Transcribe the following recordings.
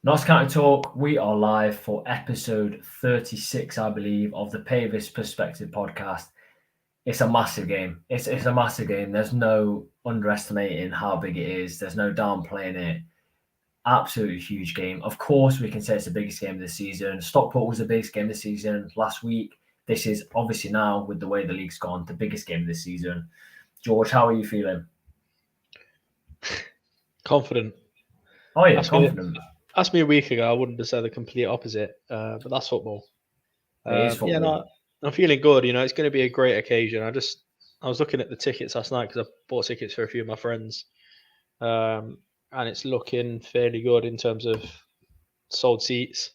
Notts County Talk, we are live for episode 36, I believe, of the Pavis Perspective podcast. It's a massive game. It's a massive game. There's no underestimating how big it is. There's no downplaying it. Absolutely huge game. Of course, we can say it's the biggest game of the season. Stockport was the biggest game of the season last week. This is obviously now, with the way the league's gone, the biggest game of the season. George, how are you feeling? Confident. Oh, yeah, confident. Asked me a week ago, I wouldn't have said the complete opposite, but that's football. It is football. Yeah, no, I'm feeling good. It's going to be a great occasion. I was looking at the tickets last night because I bought tickets for a few of my friends, and it's looking fairly good in terms of sold seats.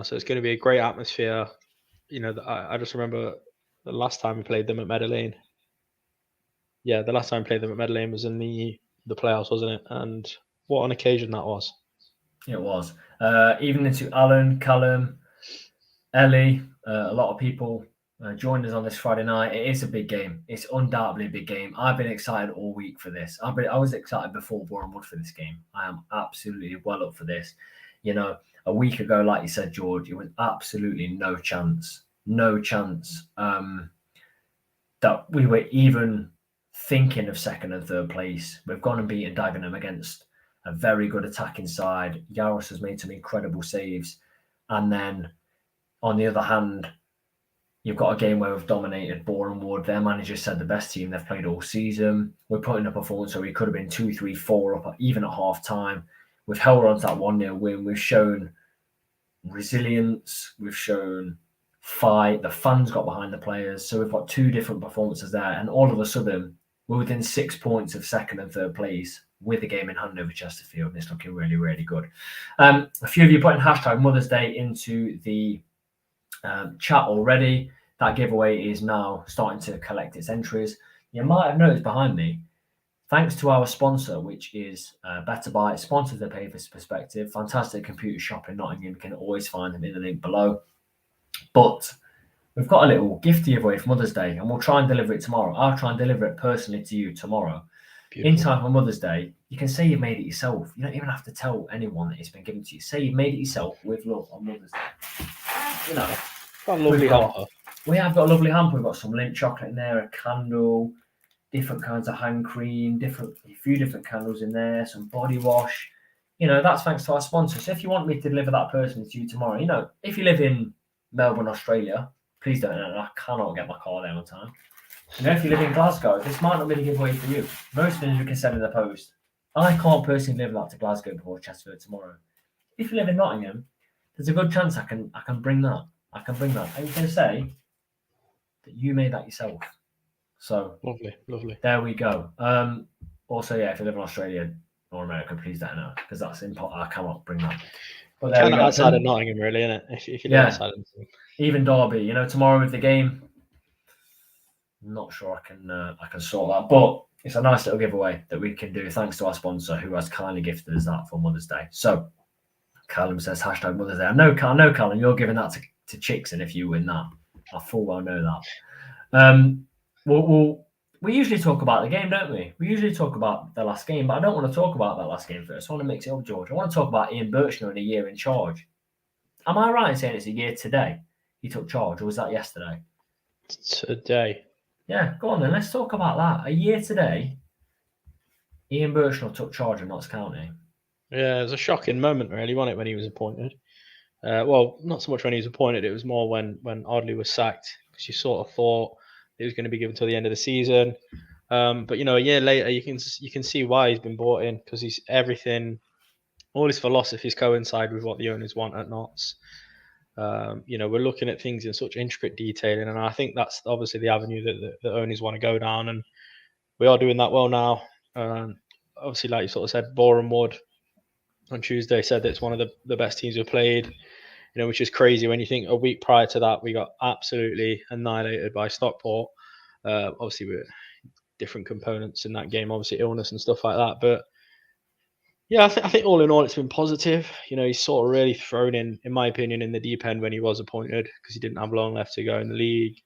So it's going to be a great atmosphere. I just remember the last time we played them at Meadow Lane. Yeah, the last time we played them at Meadow Lane was in the playoffs, wasn't it? And what an occasion that was. It was. Even into Alan, Callum, Ellie, a lot of people joined us on this Friday night. It is a big game. It's undoubtedly a big game. I've been excited all week for this. I was excited before Boreham Wood for this game. I am absolutely well up for this. A week ago, like you said, George, it was absolutely no chance that we were even thinking of second and third place. We've gone and beaten Dagenham against a very good attacking side. Yaros has made some incredible saves. And then on the other hand, you've got a game where we've dominated Boreham Wood. Their manager said the best team they've played all season. We're putting up a performance where we could have been 2-3-4 up even at half time. We've held on to that 1-0 win. We've shown resilience. We've shown fight. The fans got behind the players. So we've got two different performances there. And all of a sudden, we're within 6 points of second and third place with the game in hand over Chesterfield. And it's looking really, really good. A few of you putting hashtag Mother's Day into the chat already. That giveaway is now starting to collect its entries. You might have noticed behind me, thanks to our sponsor, which is Better Buy, sponsors the Pavis Perspective. Fantastic computer shop in Nottingham. You can always find them in the link below. But we've got a little gift giveaway for Mother's Day, and we'll try and deliver it tomorrow. I'll try and deliver it personally to you tomorrow. Beautiful. In time for Mother's Day, you can say you've made it yourself. You don't even have to tell anyone that it's been given to you. Say you've made it yourself with love on Mother's Day. We have got a lovely hamper. We've got some Lindt chocolate in there, a candle, different kinds of hand cream, a few different candles in there, some body wash. That's thanks to our sponsor. So if you want me to deliver that personally to you tomorrow, if you live in Melbourne, Australia, please don't. I cannot get my car there on time. If you live in Glasgow, this might not be the giveaway for you. Most things we can send in the post. I can't personally deliver that to Glasgow before Chesterfield tomorrow. If you live in Nottingham, there's a good chance I can bring that. And you can say that you made that yourself. So lovely. There we go. Also, yeah, if you live in Australia or America, please let know, because that's important. I cannot bring that. But there we go. Outside of Nottingham, really, isn't it? If you live outside of even Derby, tomorrow with the game, I'm not sure I can sort that, but it's a nice little giveaway that we can do thanks to our sponsor, who has kindly gifted us that for Mother's Day. So Callum says hashtag Mother's Day. I know, Callum, you're giving that to chicks, and if you win that, I full well know that. We usually talk about the game, don't we? We usually talk about the last game, but I don't want to talk about that last game first. I want to mix it up, George. I want to talk about Ian Burchnall in a year in charge. Am I right in saying it's a year today he took charge, or was that yesterday? Today. Yeah, go on then. Let's talk about that. A year today, Ian Burchnall took charge of Notts County. Yeah, it was a shocking moment, really, wasn't it, when he was appointed? Well, not so much when he was appointed. It was more when Ardley was sacked, because you sort of thought it was going to be given till the end of the season. But a year later, you can see why he's been brought in, because he's everything. All his philosophies coincide with what the owners want at Notts. We're looking at things in such intricate detailing, and I think that's obviously the avenue that the owners want to go down, and we are doing that well now. Obviously, like you sort of said, Boreham Wood on Tuesday said that it's one of the best teams we've played, which is crazy when you think a week prior to that we got absolutely annihilated by Stockport. Obviously, we're different components in that game, obviously illness and stuff like that, but yeah, I think all in all, it's been positive. He's sort of really thrown in my opinion, in the deep end when he was appointed, because he didn't have long left to go in the league.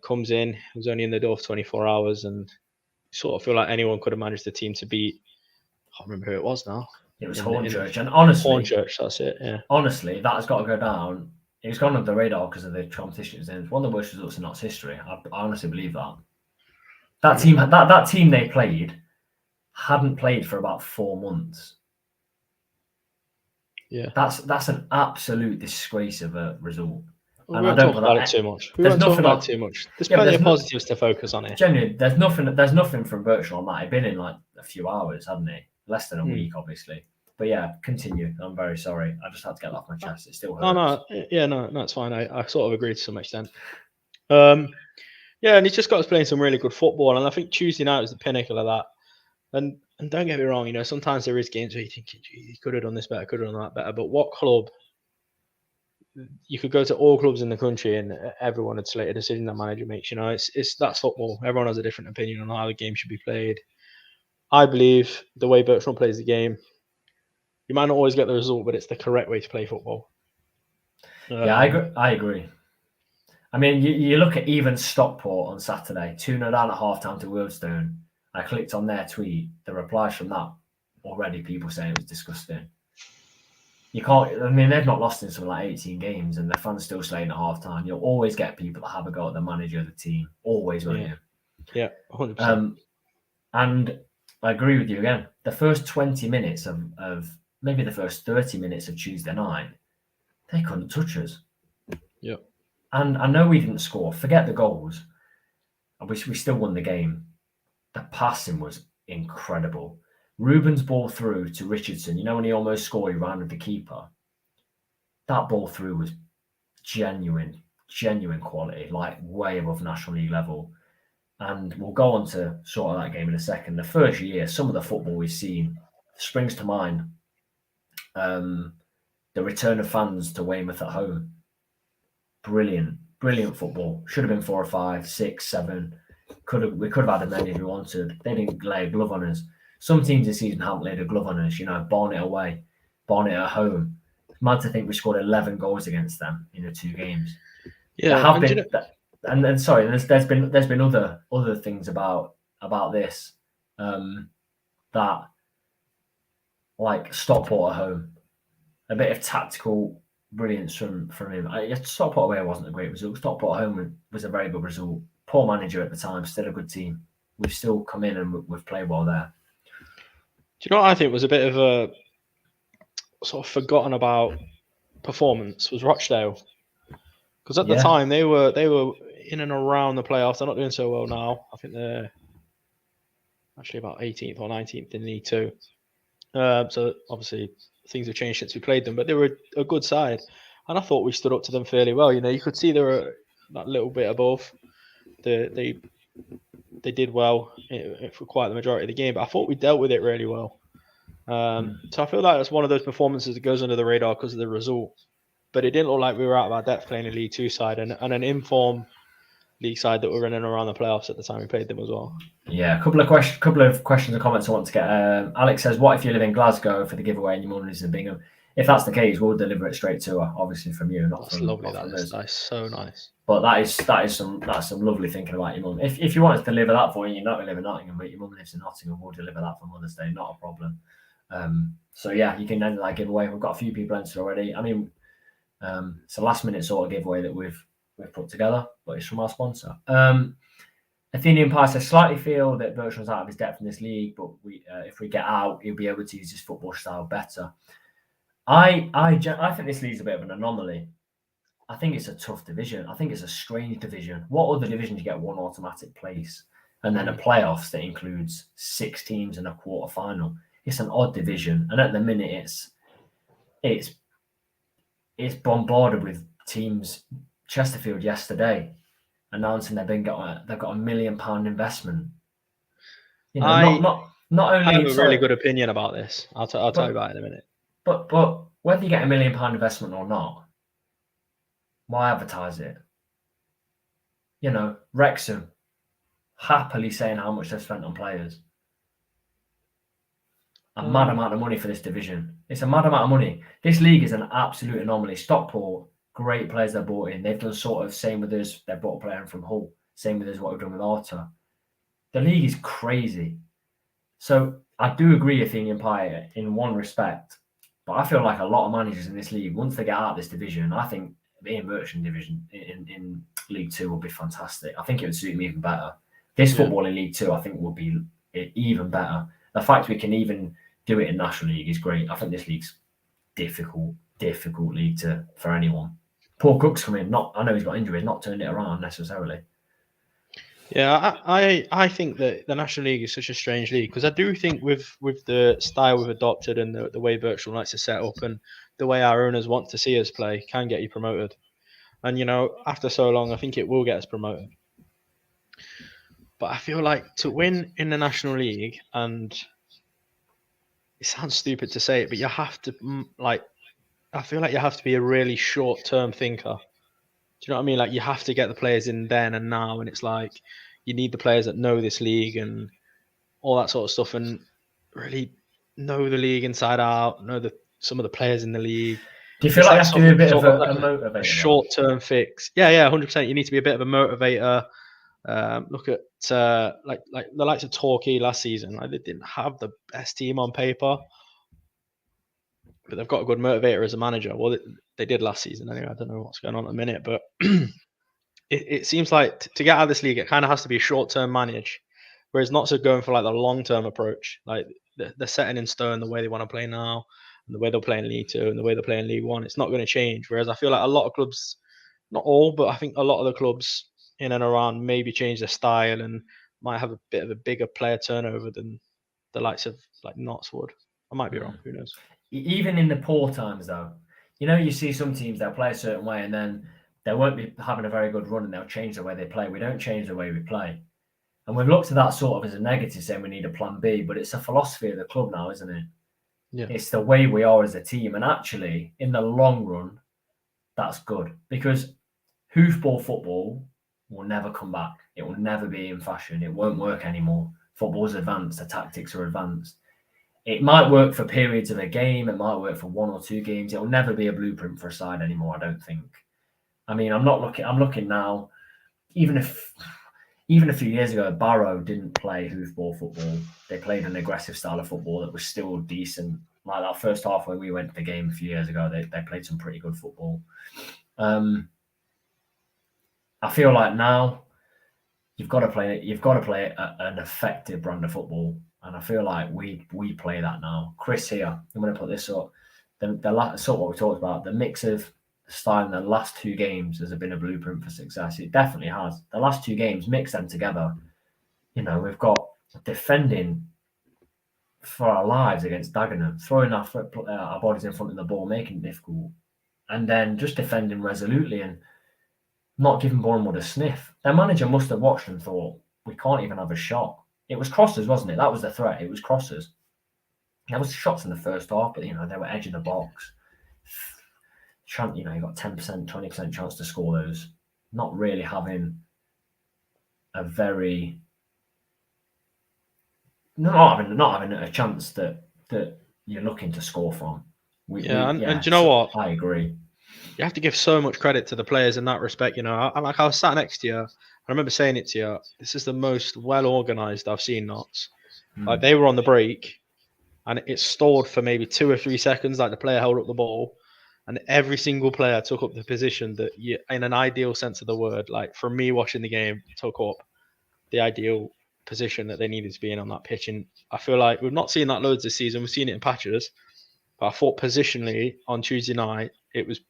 Comes in, was only in the door for 24 hours, and sort of feel like anyone could have managed the team to beat. I can't remember who it was now. It was in Hornchurch, and honestly, Hornchurch, that's it. Yeah. honestly, that has got to go down. It's gone under the radar because of the competition it's in. It's one of the worst results in Notts history. I honestly believe that. That team, that team they played, hadn't played for about 4 months. Yeah. That's an absolute disgrace of a result. We And won't talk about it too much. There's plenty of positives to focus on here. Genuinely, there's nothing from Burchnall on that. He'd been in like a few hours, hadn't he? Less than a week, obviously. But yeah, continue. I'm very sorry. I just had to get that off my chest. It still hurts. No, it's fine. I sort of agree to some extent. Yeah, and he's just got us playing some really good football, and I think Tuesday night was the pinnacle of that. And don't get me wrong, sometimes there is games where you think he could have done this better, could have done that better. But what club? You could go to all clubs in the country, and everyone would slate a decision that manager makes. That's football. Everyone has a different opinion on how the game should be played. I believe the way Burchnall plays the game, you might not always get the result, but it's the correct way to play football. Yeah, I agree. I mean, you look at even Stockport on Saturday, 2-0 down at half-time to Worthstone. I clicked on their tweet. The replies from that, already people saying it was disgusting. You can't, I mean, they've not lost in something like 18 games and the fans still slaying at half-time. You'll always get people that have a go at the manager of the team. Always, won't you? Yeah, 100%. And I agree with you again. The first 20 minutes of maybe the first 30 minutes of Tuesday night, they couldn't touch us. Yeah. And I know we didn't score. Forget the goals. I wish we still won the game. The passing was incredible. Ruben's ball through to Richardson. When he almost scored, he ran with the keeper. That ball through was genuine quality, like way above National League level. And we'll go on to sort of that game in a second. The first year, some of the football we've seen springs to mind. The return of fans to Weymouth at home. Brilliant football. Should have been 4 or 5, 6, 7. We could have had as many if we wanted. They didn't lay a glove on us. Some teams this season haven't laid a glove on us. Barnet away, Barnet at home. It's mad to think we scored 11 goals against them in the 2 games. Yeah, there have been. And sorry, there's been other things about this that, like Stockport at home, a bit of tactical brilliance from him. Stockport away wasn't a great result. Stockport at home was a very good result. Poor manager at the time, still a good team. We've still come in and we've played well there. Do you know what I think was a bit of a sort of forgotten about performance was Rochdale? Because at the time they were in and around the playoffs. They're not doing so well now. I think they're actually about 18th or 19th in League 2. So obviously things have changed since we played them, but they were a good side, and I thought we stood up to them fairly well. You could see they were that little bit above. They did well for quite the majority of the game, but I thought we dealt with it really well. So I feel like it's one of those performances that goes under the radar because of the result. But it didn't look like we were out of our depth playing a League 2 side and an informed league side that were running around the playoffs at the time we played them as well. Yeah, a couple of questions and comments I want to get. Alex says, "What if you live in Glasgow for the giveaway and your mum lives in Bingham?" If that's the case, we'll deliver it straight to her, obviously from you. That's lovely. That's so nice. But that's some lovely thinking about your mum. If you want us to deliver that for you, you're not going to live in Nottingham, but your mum lives in Nottingham, we'll deliver that for Mother's Day, not a problem. So yeah, you can enter that giveaway. We've got a few people entered already. I mean, it's a last minute sort of giveaway that we've put together, but it's from our sponsor. Athenian Pie says, "Slightly feel that Burchnall's out of his depth in this league, but if we get out, he'll be able to use his football style better." I think this league's a bit of an anomaly. I think it's a tough division. I think it's a strange division. What other division do you get one automatic place and then a playoffs that includes 6 teams in a quarter final? It's an odd division, and at the minute it's bombarded with teams. Chesterfield yesterday announcing they've got a £1 million investment. Not only. I have a really good opinion about this. I'll tell you about it in a minute. But whether you get £1 million investment or not, why advertise it? Wrexham happily saying how much they've spent on players. A mad amount of money for this division. It's a mad amount of money. This league is an absolute anomaly. Stockport, great players they brought in. They've done sort of same with us. They brought a player in from Hull. Same with us, what we've done with Arta. The league is crazy. So I do agree with Athenian Pie in one respect, but I feel like a lot of managers in this league, once they get out of this division, I think the Burchnall division in League Two will be fantastic. I think it would suit me even better. This football in League Two, I think, will be even better. The fact we can even do it in National League is great. I think this league's difficult league for anyone. Paul Cook's come in. I know he's got injuries, not turned it around necessarily. Yeah, I think that the National League is such a strange league because I do think with the style we've adopted and the way Burchnall likes to set up and the way our owners want to see us play can get you promoted. And, after so long, I think it will get us promoted. But I feel like to win in the National League, and it sounds stupid to say it, but you have to, I feel like you have to be a really short-term thinker. Do you know what I mean? Like, you have to get the players in then and now, and it's like you need the players that know this league and all that sort of stuff, and really know the league inside out, know some of the players in the league. Do you feel like you have to be a bit of a motivator? A short-term fix. Yeah, 100%. You need to be a bit of a motivator. Look at like the likes of Torquay last season. Like, they didn't have the best team on paper, but they've got a good motivator as a manager. Well, they did last season anyway. I don't know what's going on at the minute, but it seems like to get out of this league, it kind of has to be short-term manage, whereas not so going for like the long-term approach. Like they're setting in stone the way they want to play now, and the way they'll play in League Two, and the way they're playing League One. It's not going to change. Whereas I feel like a lot of clubs, not all, but I think a lot of the clubs in and around maybe change their style and might have a bit of a bigger player turnover than the likes of like Notts would. I might be wrong. Who knows? Even in the poor times, though, you see some teams, they'll play a certain way and then they won't be having a very good run and they'll change the way they play. We don't change the way we play. And we've looked at that sort of as a negative, saying we need a plan B, but it's a philosophy of the club now, isn't it? Yeah. It's the way we are as a team. And actually, in the long run, that's good because hoofball football will never come back. It will never be in fashion. It won't work anymore. Football's advanced. The tactics are advanced. It might work for periods of a game. It might work for 1 or 2 games. It will never be a blueprint for a side anymore, I don't think. I mean, I'm looking now, even a few years ago, Barrow didn't play hoofball football. They played an aggressive style of football that was still decent. Like that first half when we went to the game a few years ago, they played some pretty good football. I feel like now you've got to play an effective brand of football, and I feel like we play that now. Chris here, I'm going to put this up. The sort of what we talked about, the mix of style in the last 2 games has been a blueprint for success. It definitely has. The last 2 games, mix them together. We've got defending for our lives against Dagenham, throwing our bodies in front of the ball, making it difficult, and then just defending resolutely and not giving Bournemouth a sniff. Their manager must have watched and thought, we can't even have a shot. It was crosses, wasn't it? That was the threat. It was crosses. There was shots in the first half, but they were edging the box. You got 10%, 20% chance to score those. Not really having a very not having a chance that you're looking to score from. And do you know what? I agree. You have to give so much credit to the players in that respect. I was sat next to you. I remember saying it to you. This is the most well organised I've seen Notts. Like they were on the break, and it stalled for maybe 2 or 3 seconds. Like the player held up the ball, and every single player took up the position that, in an ideal sense of the word, like for me watching the game, took up the ideal position that they needed to be in on that pitch. And I feel like we've not seen that loads this season. We've seen it in patches, but I thought positionally on Tuesday night it was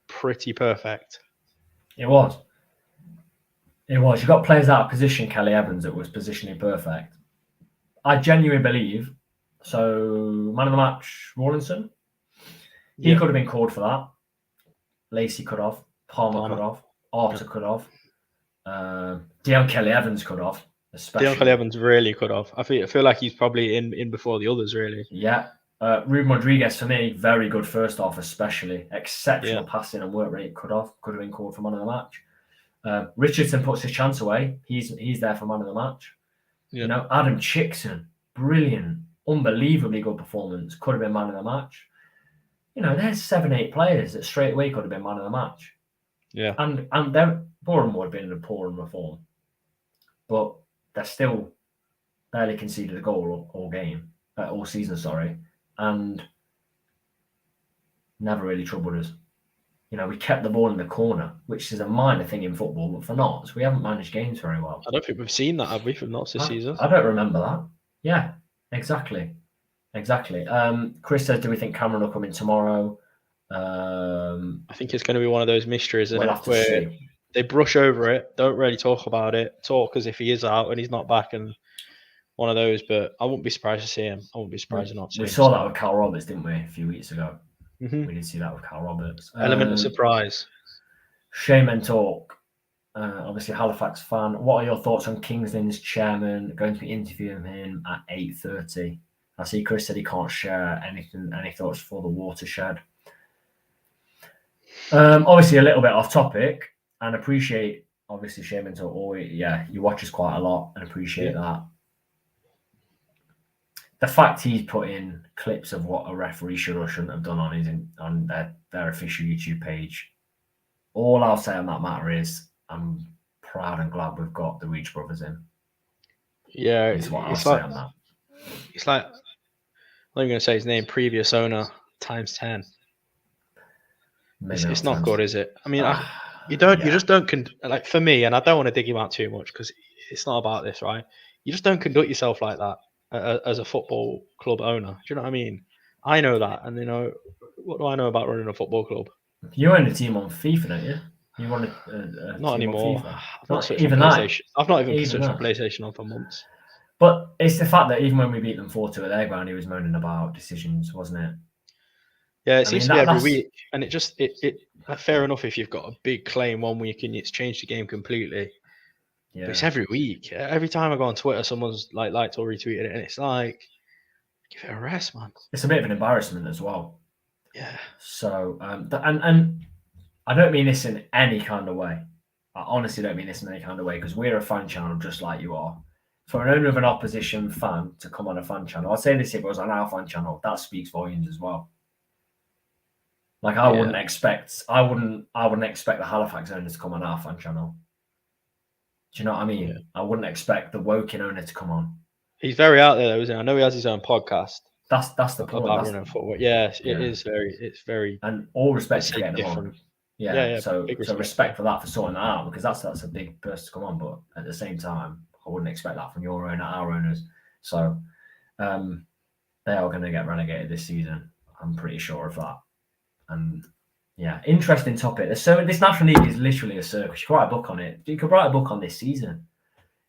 pretty perfect. It was. You got players out of position. Kelly Evans, that was positionally perfect. I genuinely believe. So, man of the match, Rawlinson. He could have been called for that. Lacey could have. Palmer could have. Arthur could have. Dion Kelly Evans could have. Especially. Dion Kelly Evans really could have. I feel like he's probably in before the others, really. Yeah. Ruben Rodriguez, for me, very good first half, especially. Exceptional passing and work rate. Could have been called for man of the match. Richardson puts his chance away. He's there for man of the match. Yeah. Adam Chickson, brilliant, unbelievably good performance. Could have been man of the match. There's 7-8 players that straight away could have been man of the match. Yeah. And Bournemouth would have been in a poor form. But they're still barely conceded a goal all game. all season, sorry, and never really troubled us. You know, we kept the ball in the corner, which is a minor thing in football, but for Notts, we haven't managed games very well. I don't think we've seen that, have we, from Notts this season? I don't remember that. Yeah, exactly. Chris says, do we think Cameron will come in tomorrow? I think it's going to be one of those mysteries, we'll have to where see. They brush over it, don't really talk about it, talk as if he is out and he's not back, and one of those. But I wouldn't be surprised to see him. I wouldn't be surprised not to see him. We saw that with Cal Roberts, didn't we, a few weeks ago? Mm-hmm. We did see that with Cal Roberts. Element of surprise. Shaman Talk, obviously Halifax fan. What are your thoughts on Kingsland's chairman? Going to be interviewing him at 8:30. I see Chris said he can't share any thoughts for the watershed. Obviously a little bit off topic, and appreciate obviously Shaman Talk. You watch us quite a lot and appreciate that. The fact he's put in clips of what a referee should or shouldn't have done on their official YouTube page. All I'll say on that matter is I'm proud and glad we've got the Reach brothers in. Yeah, is what I'll say on that. It's like, I'm not even going to say his name, previous owner times 10. It's not good, is it? I mean, you just don't, like, for me, and I don't want to dig him out too much because it's not about this, right? You just don't conduct yourself like that as a football club owner. Do you know what I mean? I know that, and what do I know about running a football club? You own a team on FIFA, don't you? You run a not team anymore. On FIFA. I've not switched on PlayStation. I've not even switched on PlayStation on for months. But it's the fact that even when we beat them 4-2 at their ground, he was moaning about decisions, wasn't it? Yeah, it seems to be every week, and it fair enough if you've got a big claim one week and it's changed the game completely. Yeah. But it's every week. Every time I go on Twitter, someone's liked or retweeted it, and it's like, give it a rest, man. It's a bit of an embarrassment as well. Yeah. So, and I don't mean this in any kind of way. I honestly don't mean this in any kind of way, because we're a fan channel just like you are. For an owner of an opposition fan to come on a fan channel, I'd say this if it was on our fan channel, that speaks volumes as well. Like I wouldn't expect the Halifax owner to come on our fan channel. Do you know what I mean? Yeah. I wouldn't expect the Woking owner to come on. He's very out there, though, isn't he? I know he has his own podcast. That's the point. It's very. And all respect to getting him on. Yeah. So respect for that, for sorting that out, because that's a big burst to come on. But at the same time, I wouldn't expect that from your owner, our owners. So they are going to get relegated this season. I'm pretty sure of that. And yeah, interesting topic. So this National League is literally a circus. You could write a book on it. You could write a book on this season.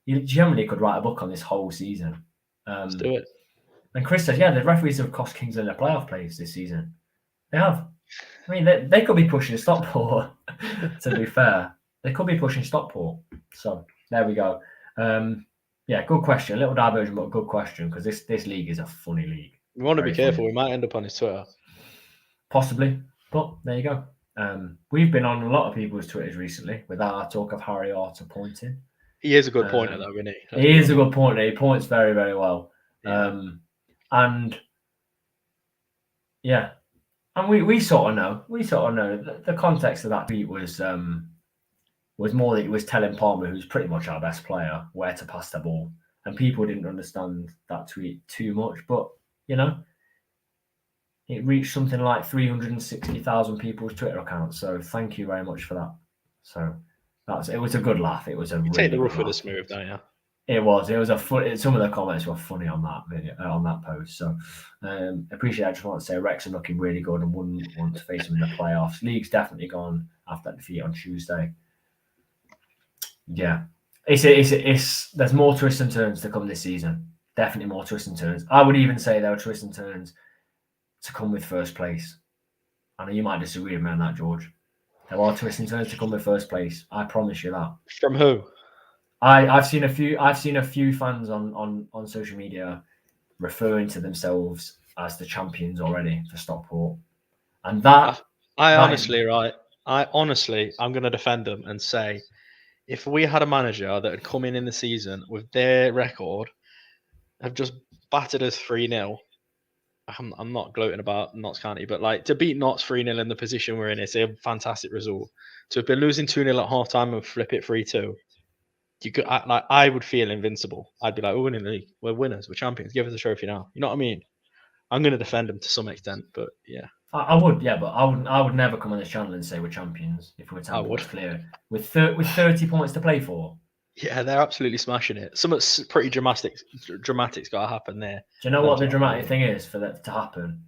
You generally could write a book on this whole season. Let's do it. And Chris says, the referees have cost Kingsland their playoff place this season. They have. I mean, they could be pushing Stockport, to be fair. They could be pushing Stockport. So there we go. Good question. A little diversion, but a good question, because this league is a funny league. We want to be careful. We might end up on his Twitter. Possibly. But there you go. We've been on a lot of people's Twitters recently with our talk of Harry Arter pointing. He is a good pointer, though, isn't he? He is a good pointer. He points very, very well. Yeah. And we sort of know. The context of that tweet was more that he was telling Palmer, who's pretty much our best player, where to pass the ball. And people didn't understand that tweet too much. But, it reached something like 360,000 people's Twitter accounts. So thank you very much for that. So it was a good laugh. It was a take the rough with the smooth, don't you? It was some of the comments were funny on that video, on that post. So appreciate it. I just want to say Wrexham looking really good and wouldn't want to face them in the playoffs. League's definitely gone after that defeat on Tuesday. Yeah. There's more twists and turns to come this season. Definitely more twists and turns. I would even say there were twists and turns to come with first place. I know you might disagree with me on that, George. There are twists and turns to come with first place. I promise you that. From who? I've seen a few fans on social media referring to themselves as the champions already for Stockport, and that I'm going to defend them and say, if we had a manager that had come in the season with their record, have just battered us 3-0. I'm not gloating about Notts County, but like to beat Notts 3-0 in the position we're in, it's a fantastic result. To have been losing 2-0 at half time and flip it 3-2. I would feel invincible. I'd be like, we're winning the league. We're winners. We're champions. Give us a trophy now. You know what I mean? I'm going to defend them to some extent, but yeah. I would, yeah, but I would never come on this channel and say we're champions if we're 10 points clear with 30 points to play for. Yeah, they're absolutely smashing it. Something pretty dramatic's got to happen there. Do you know what the dramatic thing is for that to happen?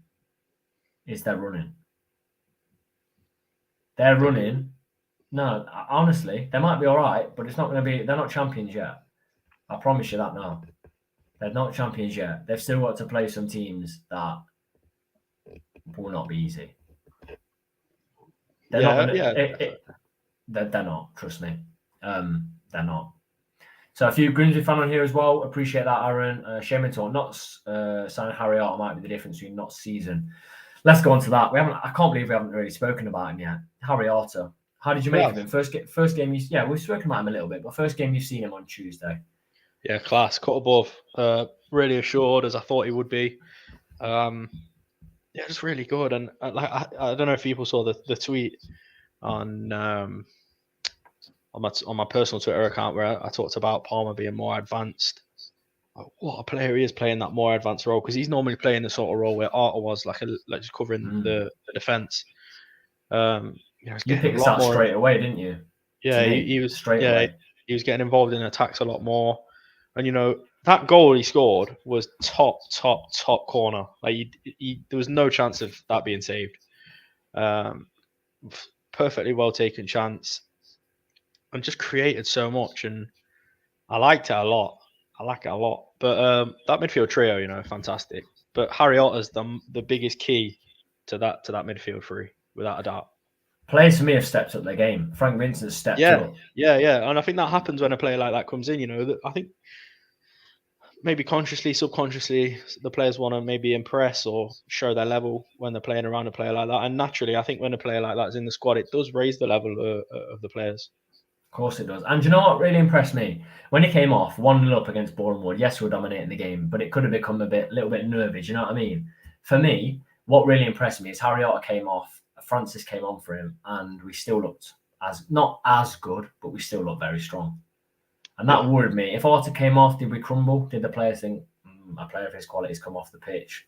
Is they're running. They're running. No, honestly, they might be all right, but it's not going to be. They're not champions yet. I promise you that now. They're not champions yet. They've still got to play some teams that will not be easy. They're not. They're not. Trust me. They're not. So a few Grimsby fan on here as well. Appreciate that, Aaron. Shame into not signing Harry Arter might be the difference between not season. Let's go on to that. I can't believe we haven't really spoken about him yet. Harry Arter. How did you make of him? First game. We've spoken about him a little bit, but first game you've seen him on Tuesday. Yeah, class. Cut above. Really assured as I thought he would be. Just really good. And I don't know if people saw the tweet on my personal Twitter account where I talked about Palmer being more advanced. What a player he is playing that more advanced role, because he's normally playing the sort of role where Arter was like just covering the defense. You picked that straight away, didn't you? Yeah, he was straight away. He was getting involved in attacks a lot more, and that goal he scored was top corner. Like there was no chance of that being saved. Perfectly well taken chance, and just created so much, and I liked it a lot. But that midfield trio, fantastic. But Harry Arter's the biggest key to that midfield three, without a doubt. Players for me have stepped up their game. Frank Vincent's stepped up. Yeah. And I think that happens when a player like that comes in. I think maybe consciously, subconsciously, the players want to maybe impress or show their level when they're playing around a player like that. And naturally, I think when a player like that is in the squad, it does raise the level of the players. Of course it does. And do you know what really impressed me? When he came off 1-0 up against Bournemouth, yes, we're dominating the game, but it could have become a little bit nervy. Do you know what I mean? For me, what really impressed me is Harry Arter came off, Francis came on for him, and we still looked not as good, but we still looked very strong. And that worried me. If Arter came off, did we crumble? Did the players think, a player of his quality has come off the pitch,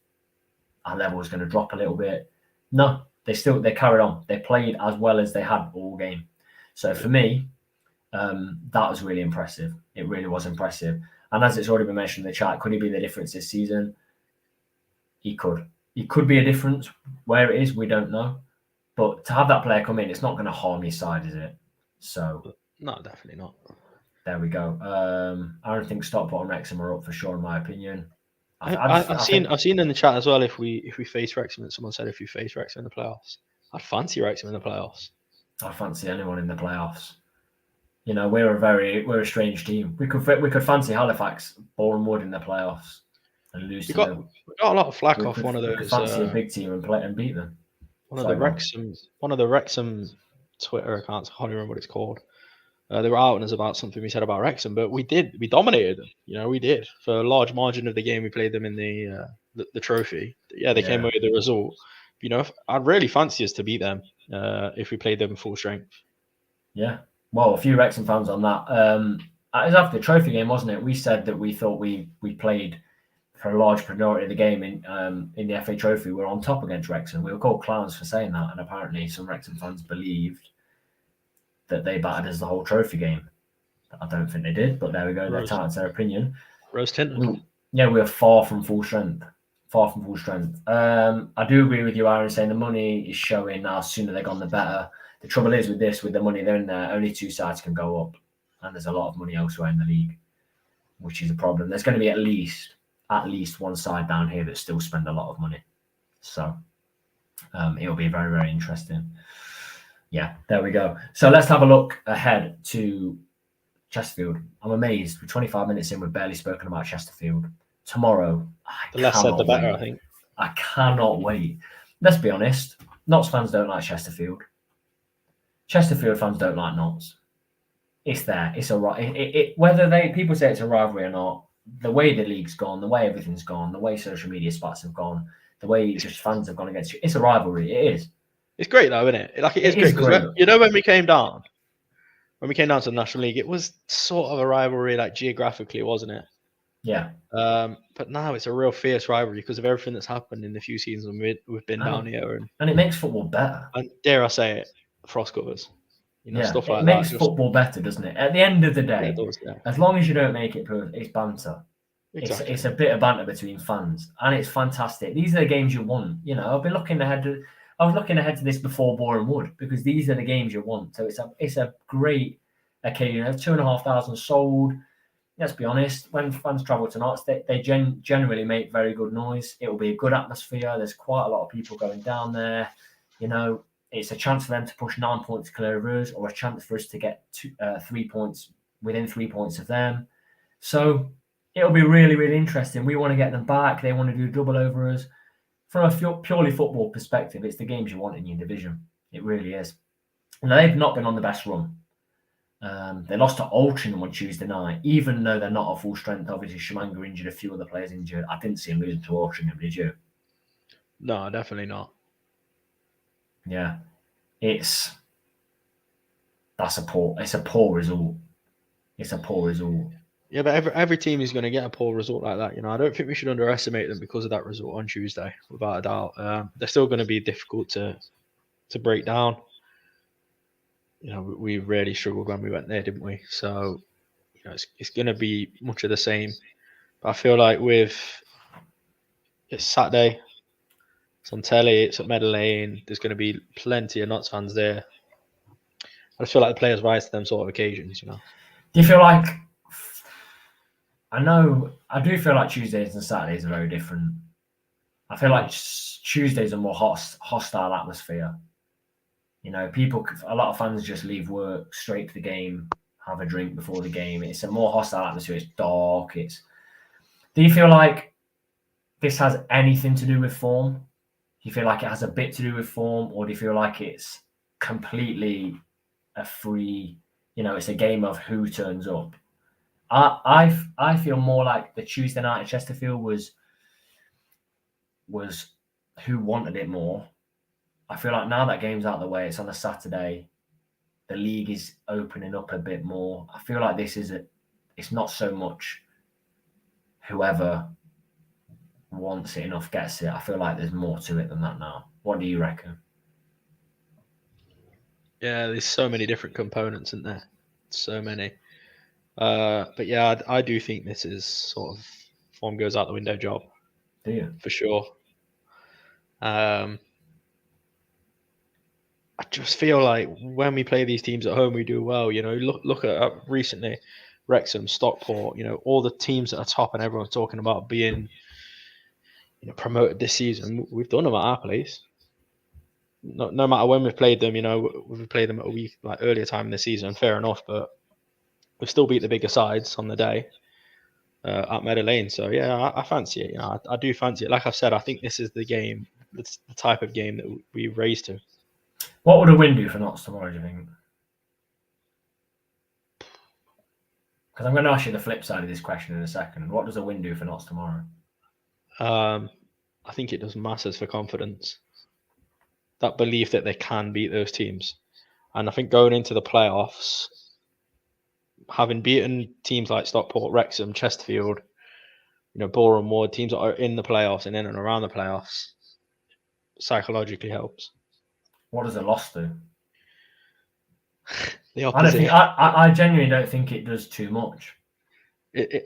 our level was going to drop a little bit? No, they carried on. They played as well as they had all game. So for me, that was really impressive. It really was impressive. And as it's already been mentioned in the chat, could he be the difference this season? He could. He could be a difference. Where it is, we don't know. But to have that player come in, it's not going to harm your side, is it? So no, definitely not. There we go. I don't think Stockport and Wrexham are up for sure, in my opinion. I've seen in the chat as well. If we face Wrexham, and someone said if we face Wrexham in the playoffs, I'd fancy Wrexham in the playoffs. I fancy anyone in the playoffs. We're a strange team. We could fancy Halifax, Bournemouth in the playoffs and lose to them. We got a lot of flack off one of those. We could fancy a big team and beat them. One of the Wrexham Twitter accounts, I can't remember what it's called. They were out on us about something we said about Wrexham, but we dominated them. We did for a large margin of the game. We played them in the trophy. They came away with the result. I'd really fancy us to beat them if we played them full strength. Yeah, well, a few Wrexham fans on that. It was after the trophy game, wasn't it? We said that we thought we played for a large majority of the game in the FA Trophy. We're on top against Wrexham. We were called clowns for saying that, and apparently some Wrexham fans believed that they battered us the whole trophy game. I don't think they did, but there we go. That's their opinion. Rose tinted. We were far from full strength. I do agree with you, Aaron, saying the money is showing now. Sooner they're gone, the better. The trouble is with the money they're in there, only two sides can go up, and there's a lot of money elsewhere in the league, which is a problem. There's going to be at least one side down here that still spend a lot of money. So it'll be very, very interesting. Yeah, there we go. So let's have a look ahead to Chesterfield. I'm amazed. We're 25 minutes in. We've barely spoken about Chesterfield. Tomorrow, the less said, the better, I think. I cannot wait. Let's be honest. Notts fans don't like Chesterfield. Chesterfield fans don't like Notts. It's there. It's whether people say it's a rivalry or not, the way the league's gone, the way everything's gone, the way social media spots have gone, the way just fans have gone against you, it's a rivalry. It is. It's great though, isn't it? It is great. When we came down, when we came down to the National League, it was sort of a rivalry, like geographically, wasn't it? Yeah. But now it's a real fierce rivalry because of everything that's happened in the few seasons we've been down here, and it makes football better. And dare I say it, frost covers, stuff like it that. makes football better, doesn't it? At the end of the day, it does, as long as you don't make it perfect, it's banter. Exactly. It's a bit of banter between fans, and it's fantastic. These are the games you want. I've been looking ahead to. I was looking ahead to this before Boreham Wood because these are the games you want. So it's a great occasion. 2,500 sold. Let's be honest. When fans travel to Notts, they generally make very good noise. It will be a good atmosphere. There's quite a lot of people going down there. It's a chance for them to push 9 points clear of us, or a chance for us to get 3 points within 3 points of them. So it'll be really, really interesting. We want to get them back. They want to do double over us. From a purely football perspective, it's the games you want in your division. It really is. They've not been on the best run. They lost to Altrincham on Tuesday night, even though they're not at full strength. Obviously, Shamanga injured, a few other players injured. I didn't see them losing to Altrincham, did you? No, definitely not. Yeah, it's a poor result. It's a poor result. Yeah, but every team is going to get a poor result like that. I don't think we should underestimate them because of that result on Tuesday, without a doubt. They're still going to be difficult to break down. We really struggled when we went there, didn't we? So, it's going to be much of the same. But I feel like it's Saturday, it's on telly, it's at Meadow Lane. There's going to be plenty of Notts fans there. I just feel like the players rise to them sort of occasions. Do you feel like? I do feel like Tuesdays and Saturdays are very different. I feel like Tuesdays are more hostile atmosphere. A lot of fans just leave work straight to the game, have a drink before the game. It's a more hostile atmosphere. It's dark. Do you feel like this has anything to do with form? Do you feel like it has a bit to do with form, or do you feel like it's completely a free, it's a game of who turns up? I feel more like the Tuesday night at Chesterfield was who wanted it more. I feel like now that game's out of the way, it's on a Saturday. The league is opening up a bit more. I feel like it's not so much whoever wants it enough gets it. I feel like there's more to it than that now. What do you reckon? Yeah, there's so many different components, isn't there? So many. But yeah, I do think this is sort of form goes out the window job. Do you? For sure. I just feel like when we play these teams at home, we do well. Look at recently, Wrexham, Stockport. All the teams that are top, and everyone's talking about being, promoted this season. We've done them at our place. No matter when we've played them, we've played them at a week like earlier time in the season. Fair enough, but we've still beat the bigger sides on the day at Meadow Lane. So yeah, I fancy it. I do fancy it. Like I've said, I think this is the game. It's the type of game that we raise to. What would a win do for Notts tomorrow, do you think? Because I'm going to ask you the flip side of this question in a second. What does a win do for Notts tomorrow? I think it does masses for confidence. That belief that they can beat those teams. And I think going into the playoffs, having beaten teams like Stockport, Wrexham, Chesterfield, Boreham Wood, teams that are in the playoffs and in and around the playoffs, psychologically helps. What does a loss do? The opposite. I genuinely don't think it does too much.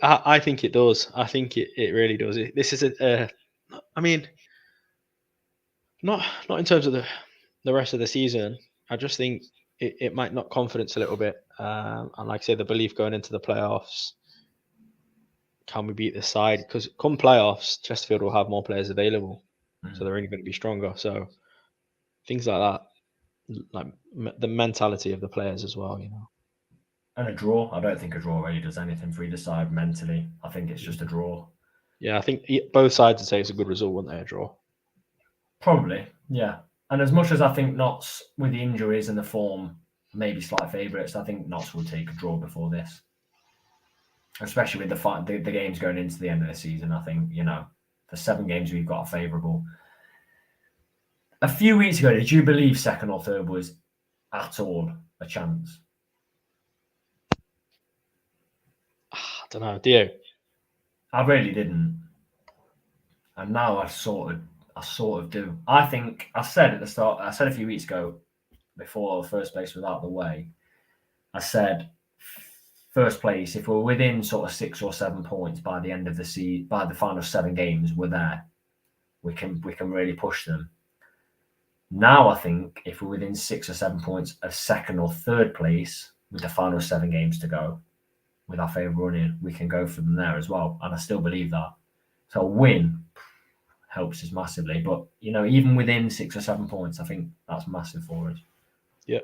I think it does. I think it really does. This is I mean, not in terms of the rest of the season. I just think it might knock confidence a little bit. And like I say, the belief going into the playoffs. Can we beat this side? Because come playoffs, Chesterfield will have more players available. So they're only going to be stronger. So things like that, like the mentality of the players as well, And a draw. I don't think a draw really does anything for either side mentally. I think it's just a draw. Yeah, I think both sides would say it's a good result, wouldn't they, a draw? Probably, yeah. And as much as I think Notts, with the injuries and the form, maybe slight favourites, I think Notts will take a draw before this. Especially with the games going into the end of the season. I think, the 7 games we've got are favourable. A few weeks ago, did you believe second or third was at all a chance? don't know. Do you? I really didn't, and now I sort of do. I think I said at the start. I said a few weeks ago, before first place was out of the way. I said first place. If we're within sort of 6 or 7 points by the end of the by the final 7 games, we're there. We can really push them. Now I think if we're within 6 or 7 points of second or third place with the final 7 games to go, with our favourite running, we can go for them there as well. And I still believe that. So a win helps us massively. But, even within 6 or 7 points, I think that's massive for us. Yeah.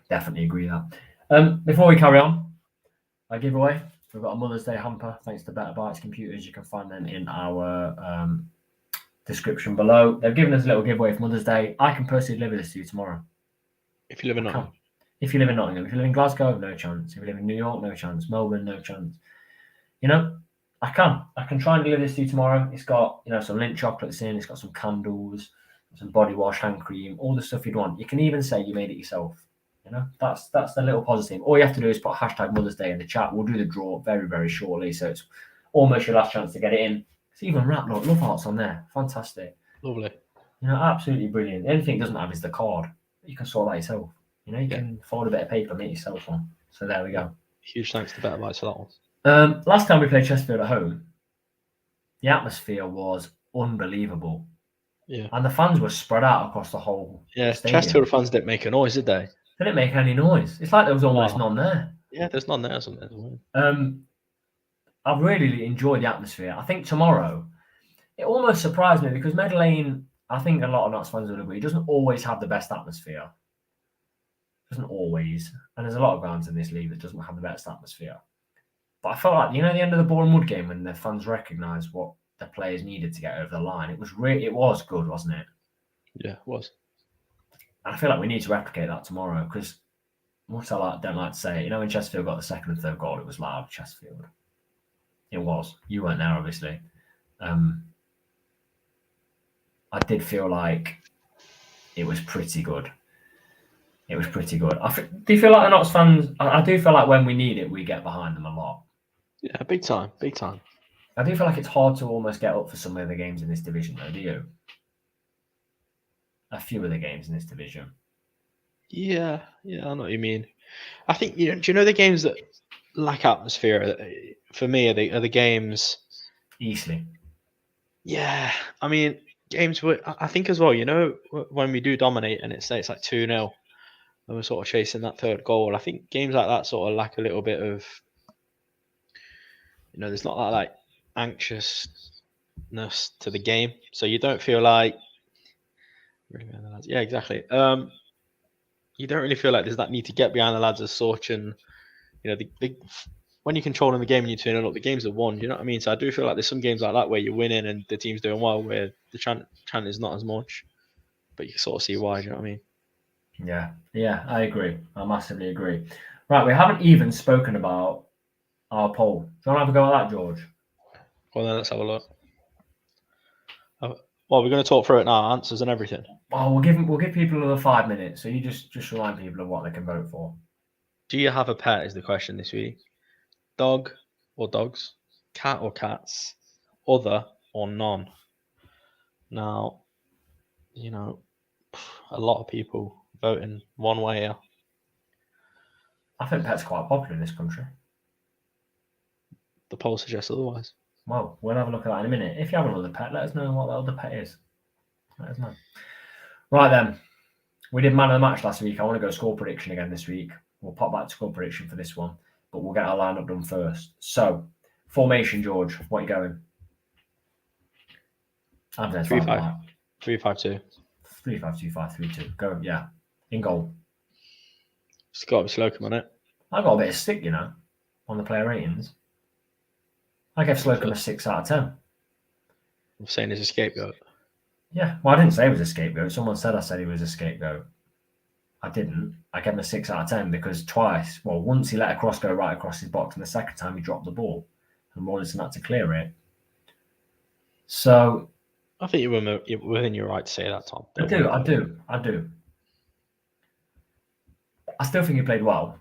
Definitely agree with that. Before we carry on, our giveaway. We've got a Mother's Day hamper, thanks to Better Bytes Computers. You can find them in our description below. They've given us a little giveaway for Mother's Day. I can personally deliver this to you tomorrow. If you live in Nottingham. If you live in Nottingham. If you live in Glasgow, no chance. If you live in New York, no chance. Melbourne, no chance. I can try and deliver this to you tomorrow. It's got, some Lindt chocolates in. It's got some candles, some body wash, hand cream, all the stuff you'd want. You can even say you made it yourself. That's the little positive. All you have to do is put hashtag Mother's Day in the chat. We'll do the draw very, very shortly. So it's almost your last chance to get it in. It's even wrapped. Look, love hearts on there. Fantastic. Lovely. Absolutely brilliant. The only thing it doesn't have is the card. You can sort that yourself. You can fold a bit of paper and make yourself one. So there we go. Huge thanks to Better Bytes for that one. Last time we played Chesterfield at home, the atmosphere was unbelievable. Yeah. And the fans were spread out across the whole stadium. Chesterfield fans didn't make a noise, did they? They didn't make any noise. It's like there was almost none there. Yeah, there's none there, isn't there? I really enjoyed the atmosphere. I think tomorrow, it almost surprised me because Meadow Lane, I think a lot of Notts fans would agree, doesn't always have the best atmosphere. Doesn't always. And there's a lot of grounds in this league that doesn't have the best atmosphere. But I felt like, the end of the Ball and Wood game when the fans recognised what the players needed to get over the line, it was good, wasn't it? Yeah, it was. And I feel like we need to replicate that tomorrow because what I don't like to say, when Chesterfield got the second and third goal, it was loud, Chesterfield. It was. You weren't there, obviously. I did feel like it was pretty good. It was pretty good. Do you feel like the Notts fans, I do feel like when we need it, we get behind them a lot. Yeah, big time, big time. I do feel like it's hard to almost get up for some of the games in this division, though, do you? A few of the games in this division. Yeah, I know what you mean. I think, do you know the games that lack atmosphere, for me, are the games... Easily. Yeah, I mean, games where, I think as well, when we do dominate and it's like 2-0, and we're sort of chasing that third goal, I think games like that sort of lack a little bit of, there's not that like anxiousness to the game, so you don't feel like, yeah, exactly. You don't really feel like there's that need to get behind the lads as such, and when you're controlling the game and you're turning up, the games are won. You know what I mean? So I do feel like there's some games like that where you're winning and the team's doing well, where the chant is not as much, but you can sort of see why. Do you know what I mean? Yeah, I agree. I massively agree. Right, we haven't even spoken about our poll. Do you want to have a go at that, George? Well, then let's have a look. Well, we're going to talk through it now, answers and everything. Oh, we'll give people another 5 minutes. So you just remind people of what they can vote for. Do you have a pet? Is the question this week. Dog or dogs, cat or cats, other or none. Now, a lot of people voting one way here. I think pets are quite popular in this country. The poll suggests otherwise. Well, we'll have a look at that in a minute. If you have another pet, let us know what that other pet is. Let us know. Right then, we did man of the match last week. I want to go score prediction again this week. We'll pop back to score prediction for this one, but we'll get our lineup done first. So, formation, George, what are you going? 3-5. 3-5-2. 3-5-2-5-3-2. Go, yeah. In goal. It's got to be Slocum on it. I got a bit of stick, on the player ratings. I gave Slocum a 6 out of 10. I'm saying he's a scapegoat. Yeah, well, I didn't say he was a scapegoat. Someone said I said he was a scapegoat. I didn't. I gave him a 6 out of 10 because once he let a cross go right across his box, and the second time he dropped the ball, and Rawlinson had to clear it. So, I think you're within your right to say that, Tom. I do. I still think he played well.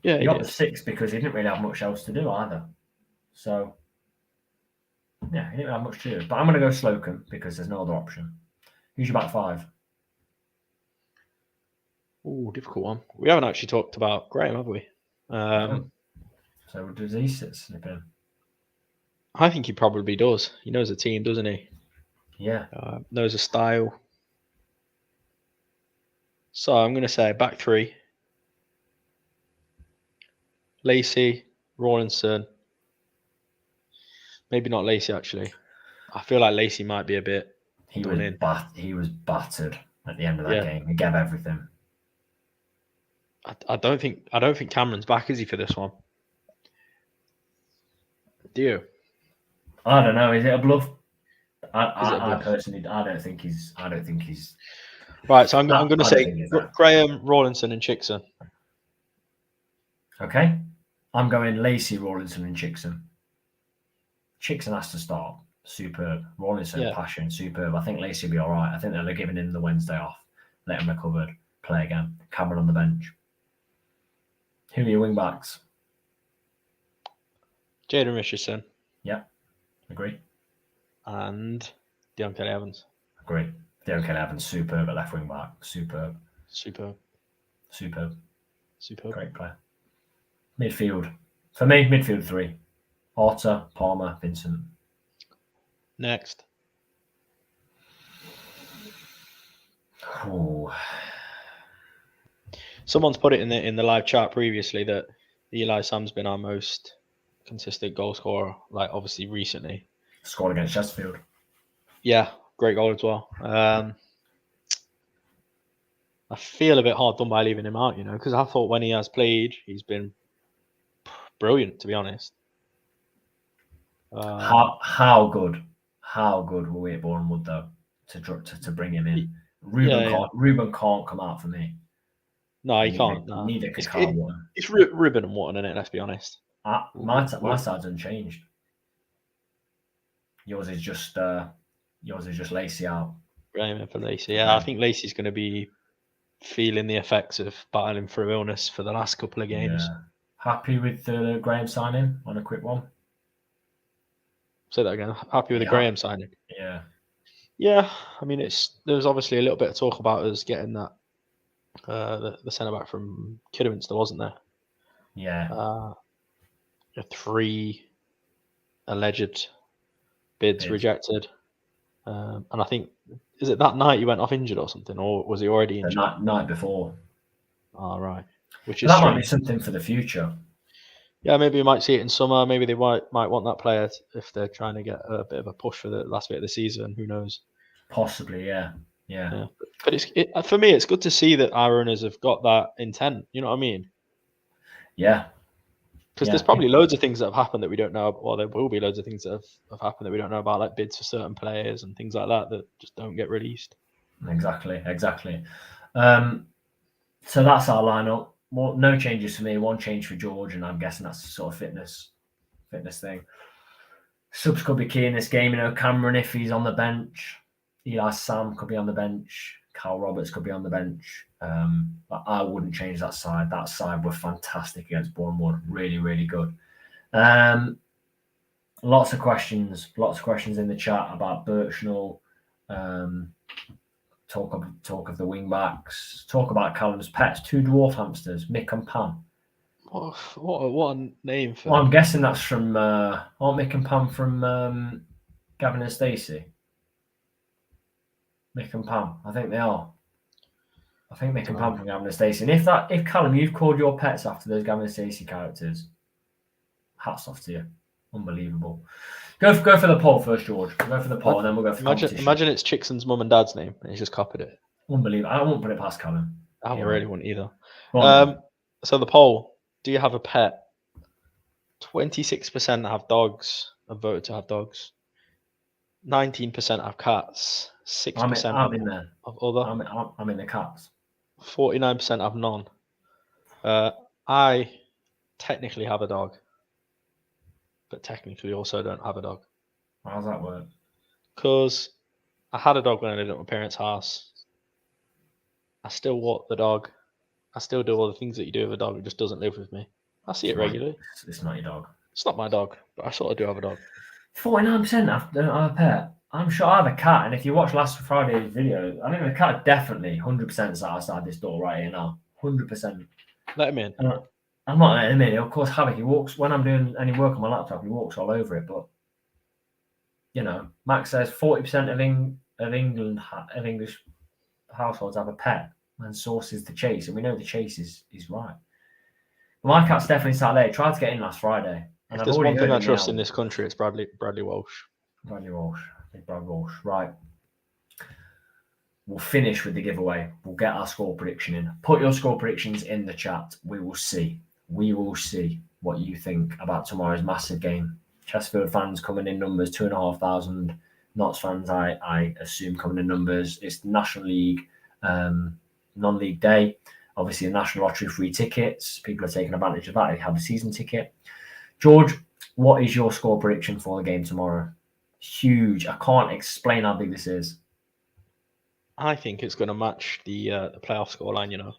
Yeah, he got the 6 because he didn't really have much else to do either. So, yeah, he didn't have much to do. But I'm going to go Slocum because there's no other option. Who's your back five? Oh, difficult one. We haven't actually talked about Graham, have we? No. So does he slip in? I think he probably does. He knows the team, doesn't he? Yeah. Knows the style. So I'm going to say back three. Lacey, Rawlinson. Maybe not Lacey, actually. I feel like Lacey might be a bit done in. He was battered at the end of that game. He gave everything. I don't think Cameron's back, is he, for this one? Do you? I don't know. Is it a bluff? I personally, I don't think he's. Right, so I'm going to say Graham, Rawlinson, and Chickson. Okay, I'm going Lacey, Rawlinson, and Chickson. Chickson has to start. Superb. Rawlinson, passion, superb. I think Lacey will be all right. I think they're giving him the Wednesday off. Let him recover. Play again. Cameron on the bench. Who are your wing backs? Jaden Richardson. Yeah, agree. And Dion Kelly Evans. Agree. Dion Kelly Evans, superb at left wing back. Superb. Great player. Midfield. For me, midfield three. Otter, Palmer, Vincent. Next. Oh. Someone's put it in the live chat previously that Eli Sam's been our most consistent goal scorer, like obviously recently. Scored against Chesterfield. Yeah, great goal as well. I feel a bit hard done by leaving him out, because I thought when he has played, he's been brilliant, to be honest. How good were we at Bournemouth though to bring him in? Ruben can't come out for me. No, he can't. No. Neither can Carl Wharton. It's Ruben and Wharton in it. Let's be honest. My side's unchanged. Yours is just Lacey out. Graham for Lacey. Yeah, I think Lacey's going to be feeling the effects of battling through illness for the last couple of games. Yeah. Happy with the Graham signing on a quick one? Say that again. Happy with the Graham signing? Yeah. Yeah, I mean, there's obviously a little bit of talk about us getting that the centre back from Kidderminster, wasn't there? Yeah. 3 alleged bids rejected, and I think is it that night he went off injured or something, or was he already injured? The night before. Oh, right. Might be something for the future. Yeah, maybe we might see it in summer. Maybe they might want that player if they're trying to get a bit of a push for the last bit of the season. Who knows? Possibly, yeah. But for me, it's good to see that our owners have got that intent. You know what I mean? Yeah. Because there's probably loads of things that have happened that we don't know. Or there will be loads of things that have happened that we don't know about, like bids for certain players and things like that just don't get released. Exactly. So that's our lineup. Well, no changes for me. One change for George, and I'm guessing that's sort of fitness thing. Subs could be key in this game. Cameron, if he's on the bench. Eli Sam could be on the bench. Carl Roberts could be on the bench. But I wouldn't change that side. That side were fantastic against Bournemouth. Really, really good. Lots of questions in the chat about Burchnall. Talk of the wing backs. Talk about Callum's pets. 2 dwarf hamsters, Mick and Pam. What a name for. Well, I'm guessing that's from. Aren't Mick and Pam from Gavin and Stacey? Mick and Pam, I think they are. I think Mick and Pam from Gavin and Stacey. And if Callum, you've called your pets after those Gavin and Stacey characters, hats off to you. Unbelievable. Go for the poll first, George. Go for the poll, and then we'll go for competition. Imagine it's Chickson's mum and dad's name, and he's just copied it. Unbelievable. I won't put it past Callum. I really won't either. So the poll: do you have a pet? 26% have dogs and voted to have dogs. 19% have cats. 6% I'm in there. Of other. I'm in the cats. 49% have none. I technically have a dog, but technically also don't have a dog. How does that work? Because I had a dog when I lived at my parents' house. I still walk the dog. I still do all the things that you do with a dog. It just doesn't live with me. I see it regularly. It's not your dog. It's not my dog, but I sort of do have a dog. 49% have a pet. I'm sure I have a cat, and if you watch last Friday's video, I think the cat definitely 100% sat outside this door right here now. 100%. Let him in. I'm not letting him in. Of course, Havoc, he walks, when I'm doing any work on my laptop, he walks all over it. But, you know, Max says 40% of English households have a pet, and sources the Chase, and we know the Chase is right. But my cat's definitely sat there. He tried to get in last Friday. And If there's one thing I trust in this country, it's Bradley Walsh. Bradley Walsh. Big Brad Walsh. Right. We'll finish with the giveaway. We'll get our score prediction in. Put your score predictions in the chat. We will see. We will see what you think about tomorrow's massive game. Chesterfield fans coming in numbers, 2,500. Notts fans, I assume, coming in numbers. It's the National League non-league day. Obviously, the National Lottery free tickets. People are taking advantage of that. They have a season ticket. George, what is your score prediction for the game tomorrow? Huge. I can't explain how big this is. I think it's going to match the playoff scoreline, you know.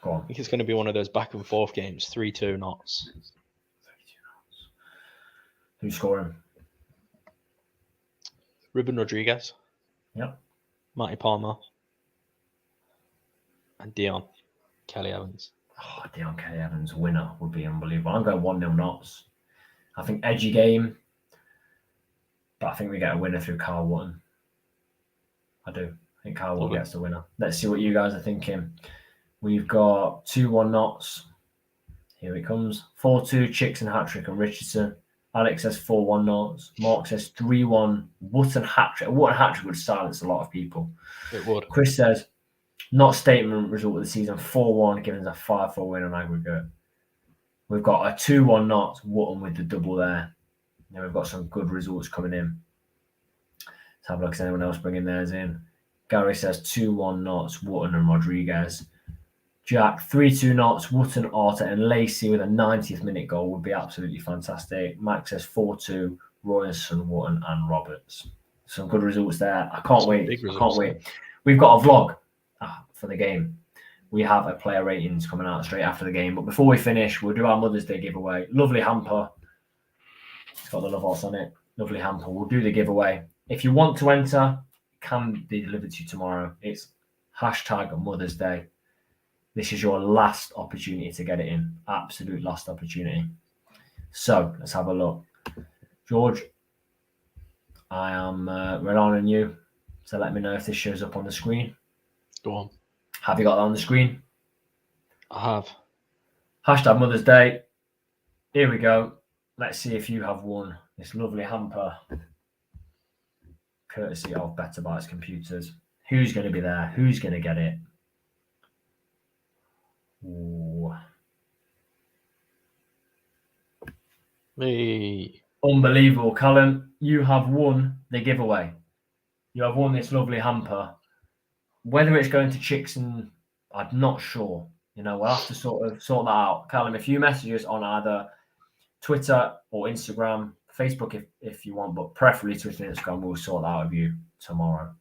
Go on. I think it's going to be one of those back and forth games, 3-2 Notts. Who's scoring? Ruben Rodriguez. Yep. Matty Palmer. And Dion Kelly Evans. Oh, Dion Kelly Evans, winner would be unbelievable. I'm going 1-0 Notts. I think edgy game, but I think we get a winner through Carl Wotton. I do. I think Carl Wotton gets the winner. Let's see what you guys are thinking. We've got 2-1 Notts. Here it comes. 4-2 Chicks and hat-trick and Richardson. Alex says 4-1 Notts. Mark says 3-1 Wotton hat-trick. Wotton hat-trick would silence a lot of people. It would. Chris says, not statement result of the season, 4-1, giving us a 5-4 win on aggregate. We've got a 2-1 Notts, Wotton with the double there. And we've got some good results coming in. Let's have a look at anyone else bringing theirs in. Gary says 2-1 Notts, Wotton and Rodriguez. Jack, 3-2 Notts, Wotton, Arter and Lacey with a 90th minute goal would be absolutely fantastic. Max says 4-2, Royson, Wotton and Roberts. Some good results there. I can't wait. I can't wait. We've got a vlog for the game. We have a player ratings coming out straight after the game. But before we finish, we'll do our Mother's Day giveaway. Lovely hamper. It's got the love hearts on it. Lovely hamper. We'll do the giveaway. If you want to enter, it can be delivered to you tomorrow. It's hashtag Mother's Day. This is your last opportunity to get it in. Absolute last opportunity. So let's have a look. George, I am relying on you. So let me know if this shows up on the screen. Go on. Have you got that on the screen? I have. Hashtag Mother's Day. Here we go. Let's see if you have won this lovely hamper. Courtesy of Better Bytes Computers. Who's going to be there? Who's going to get it? Ooh. Me. Unbelievable. Callum, you have won the giveaway. You have won this lovely hamper. Whether it's going to Chicks and I'm not sure. You know, we'll have to sort that out. Callum, if you message us on either Twitter or Instagram, Facebook if you want, but preferably Twitter and Instagram, we'll sort that out with you tomorrow.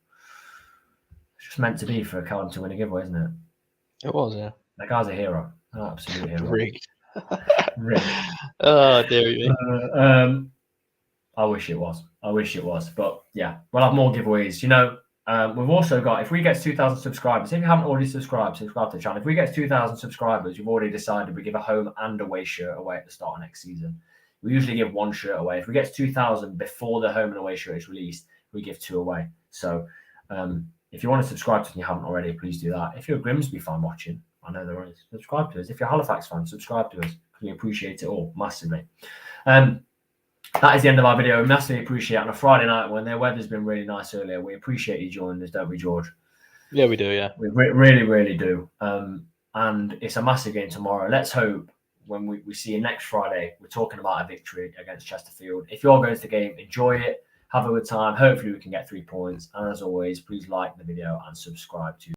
It's just meant to be for Callum to win a giveaway, isn't it? It was, yeah. That guy's a hero. An absolute hero. Rigged. Rigged. Oh, dear me. I wish it was. But yeah, we'll have more giveaways. You know, we've also got, if we get 2,000 subscribers, if you haven't already subscribed to the channel. If we get 2,000 subscribers, you've already decided we give a home and away shirt away at the start of next season. We usually give one shirt away. If we get 2,000 before the home and away shirt is released, we give two away. So if you want to subscribe to us and you haven't already, please do that. If you're a Grimsby fan watching, I know they're on, subscribe to us. If you're a Halifax fan, subscribe to us because we appreciate it all massively. That is the end of our video. We massively appreciate it on a Friday night when the weather's been really nice earlier. We appreciate you joining us, don't we, George? Yeah, we do, yeah. We really, really do. And it's a massive game tomorrow. Let's hope when we see you next Friday, we're talking about a victory against Chesterfield. If you're going to the game, enjoy it. Have a good time. Hopefully we can get 3 points. And as always, please like the video and subscribe to